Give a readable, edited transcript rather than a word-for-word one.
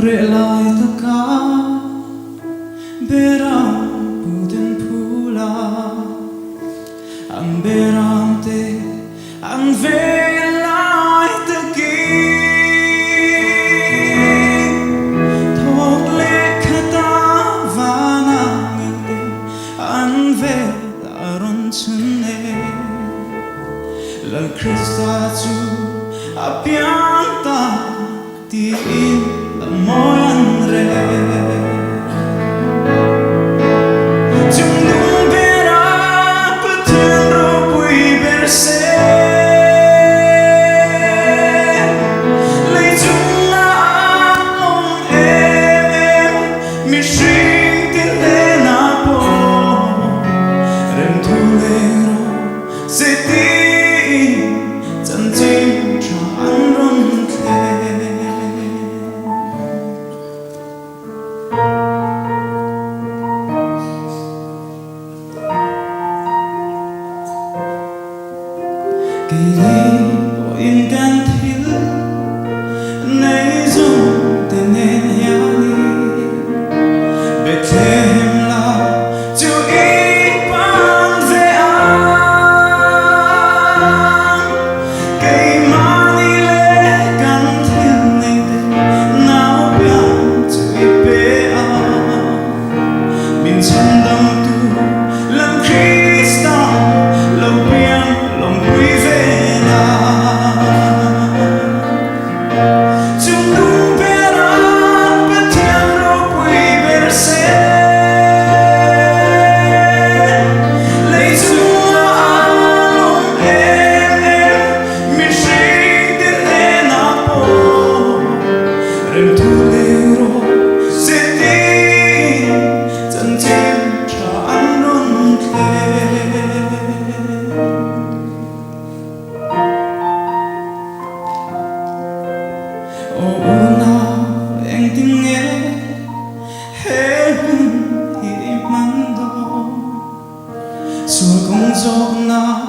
Rẽ lại tất cả berang puten pula ang berang te ang về lại tất kỳ thuộc lệ khata và nàng anh về daron chân là Christa chu apiang ta tin la môi anh re chung nung bera patun ro bui berse lấy chung na long em mi shing tin le na po rem thu le ro se ti chân chim cho anh run khe kỳ đi có yên can thiếu nay dùng tên nên nhau đi về thêm là chú ý ban về anh cây mà đi lệ can thiếu này tên nào biết chú ý bé anh mình chân tâm tu làm Christa lâu biết lòng quý về anh tiếng nghe hết thì mắn đâu xua công gió nào